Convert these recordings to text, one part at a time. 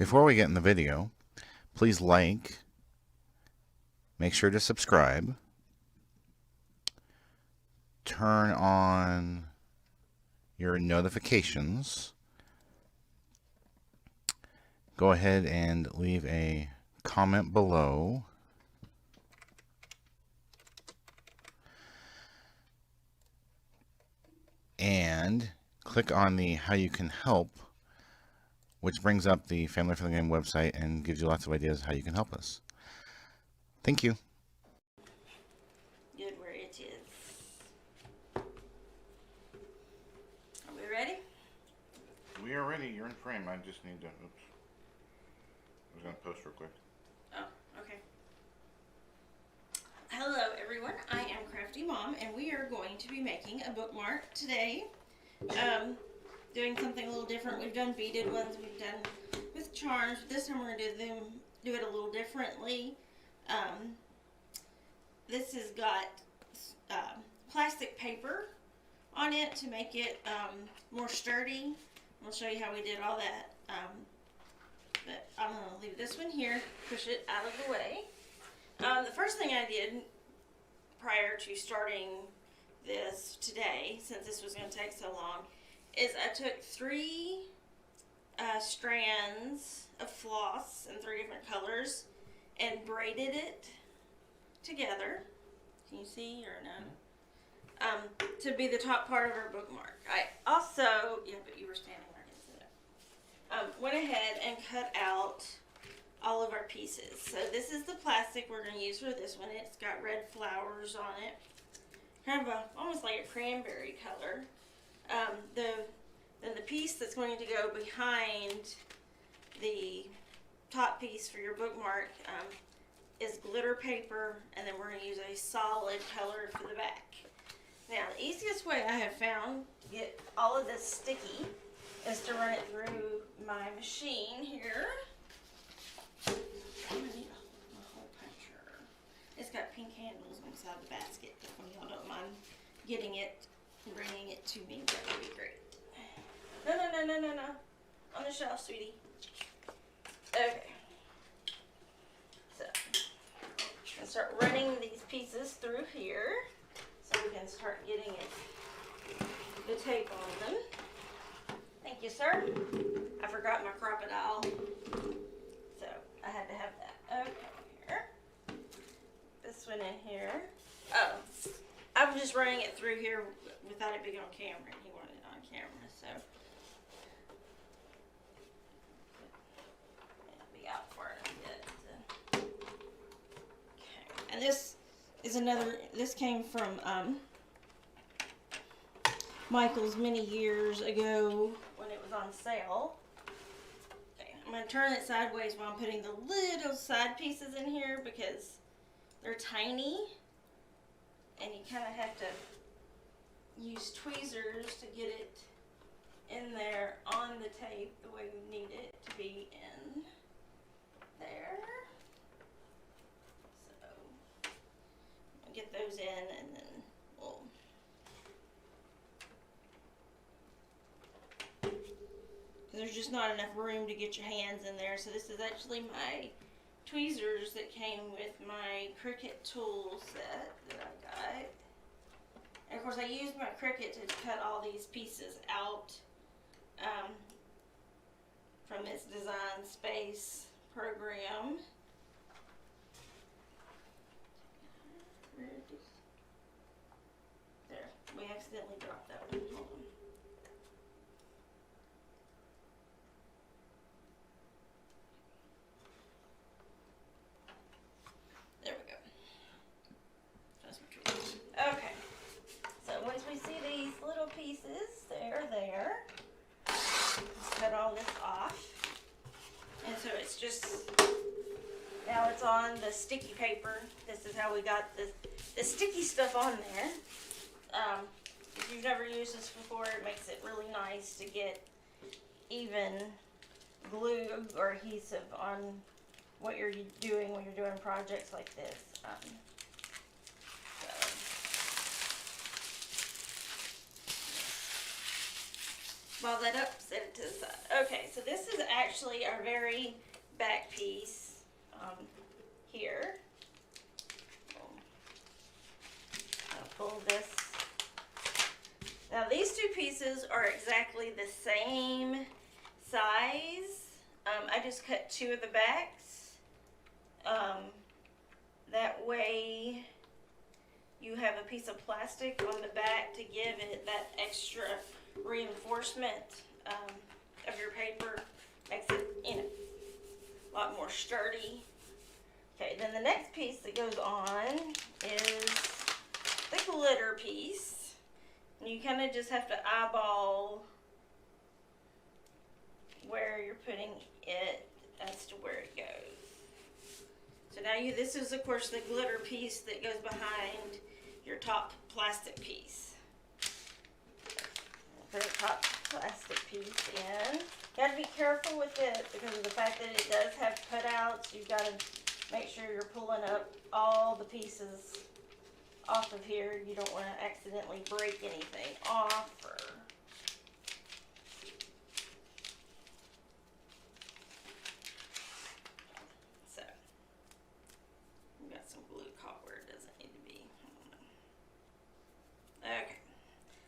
Before we get in the video, please like, make sure to subscribe, turn on your notifications, go ahead and leave a comment below, and click on the How You Can Help, which brings up the Family Friendly Game website and gives you lots of ideas how you can help us. Thank you. Good where it is. Are we ready? We are ready. You're in frame. I just need to, oops. I was going to post real quick. Oh, okay. Hello everyone, I am Crafty Mom and we are going to be making a bookmark today. Doing something a little different. We've done beaded ones, we've done with charms, but this time we're going to do it a little differently. This has got plastic paper on it to make it more sturdy. I'll show you how we did all that. But I'm going to leave this one here, push it out of the way. The first thing I did prior to starting this today, since this was going to take so long, is I took 3 strands of floss in 3 different colors and braided it together. Can you see or no? To be the top part of our bookmark. I also, yeah, but you were standing where I didn't see that. Went ahead and cut out all of our pieces. So this is the plastic we're going to use for this one. It's got red flowers on it. Kind of almost like a cranberry color. Then the piece that's going to go behind the top piece for your bookmark is glitter paper, and then we're going to use a solid color for the back. Now, the easiest way I have found to get all of this sticky is to run it through my machine here. I'm going to need a hole puncher. It's got pink handles on the side of the basket. If y'all don't mind getting it and bringing it to me, that would be great. No. On the shelf, sweetie. Okay. So, I'm going to start running these pieces through here so we can start getting the tape on them. Thank you, sir. I forgot my crocodile, so I had to have that. Okay, here. This one in here. Oh, I was just running it through here without it being on camera. He wanted it on camera, so it'll be out for it a bit. Okay, and this is another. This came from Michael's many years ago when it was on sale. Okay, I'm going to turn it sideways while I'm putting the little side pieces in here because they're tiny and you kind of have to use tweezers to get it in there on the tape the way we need it to be in there. So I'll get those in and then we'll there's just not enough room to get your hands in there. So this is actually my tweezers that came with my Cricut tool set that I got. And of course I used my Cricut to cut all these pieces out from its Design Space program. There, we accidentally dropped that one. Hold on. There we go. That's my tweezers. Okay. So once we see these little pieces, they're there. Let's cut all this off. And so it's just, now it's on the sticky paper. This is how we got the sticky stuff on there. If you've never used this before, it makes it really nice to get even glue or adhesive on what you're doing when you're doing projects like this. ball that up, set it to the side. Okay, so this is actually our very back piece here. I'll pull this. Now these two pieces are exactly the same size. I just cut two of the backs. That way you have a piece of plastic on the back to give it that extra reinforcement of your paper. Makes it, you know, a lot more sturdy. Okay, then the next piece that goes on is the glitter piece. And you kind of just have to eyeball where you're putting it as to where it goes. So now this is of course the glitter piece that goes behind your top plastic piece. Put a top plastic piece in. You have to be careful with it because of the fact that it does have cutouts. You've got to make sure you're pulling up all the pieces off of here. You don't want to accidentally break anything off or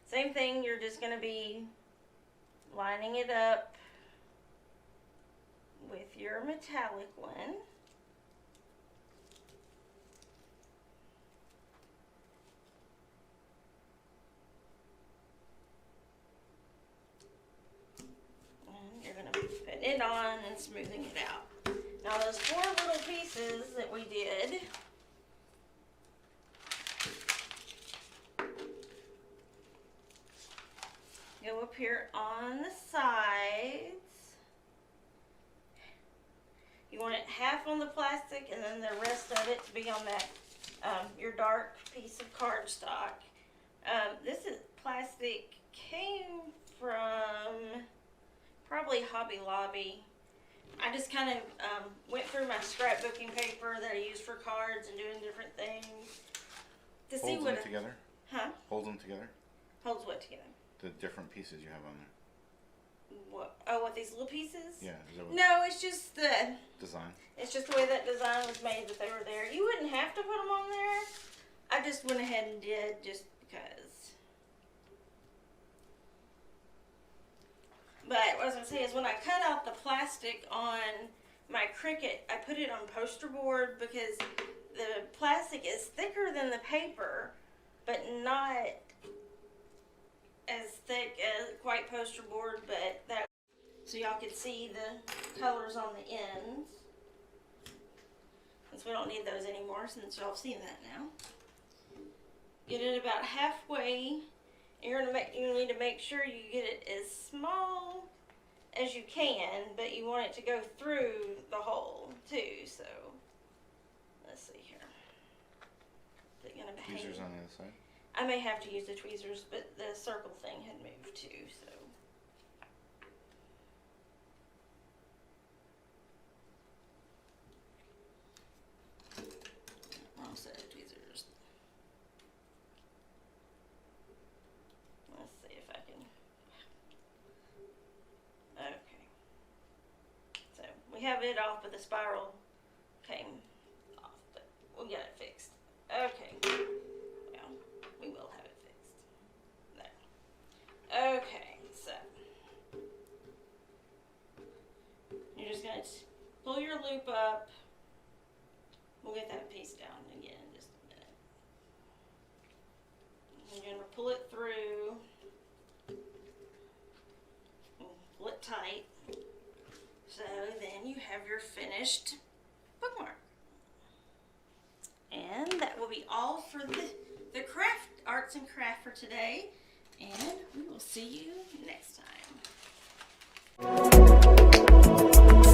same thing, you're just going to be lining it up with your metallic one. And you're going to be putting it on and smoothing it out. Now those four little pieces that we did, go up here on the sides. You want it half on the plastic and then the rest of it to be on that your dark piece of cardstock. This is plastic, came from probably Hobby Lobby. I just kind of went through my scrapbooking paper that I use for cards and doing different things to see what them together. Huh? Hold them together. Holds what together? The different pieces you have on there. What? Oh, what, these little pieces? Yeah. Is that what No, it's just the design. It's just the way that design was made that they were there. You wouldn't have to put them on there. I just went ahead and did just because. But what I was going to say is when I cut out the plastic on my Cricut, I put it on poster board because the plastic is thicker than the paper, but not as thick as white poster board, but that so y'all could see the colors on the ends. Since we don't need those anymore, since y'all have seen that now. Get it about halfway. You need to make sure you get it as small as you can, but you want it to go through the hole too. So let's see here. Is it gonna behave? Tweezers on the other side. I may have to use the tweezers, but the circle thing had moved too, so. Wrong set of tweezers. Let's see if I can. Okay. So we have it off, but the spiral came off, but we'll get it fixed. Okay. We will have it fixed. There. Okay, so you're just going to pull your loop up. We'll get that piece down again in just a minute. And you're going to pull it through. Pull it tight. So then you have your finished bookmark. And that will be all for the craft, arts and craft for today, and we will see you next time.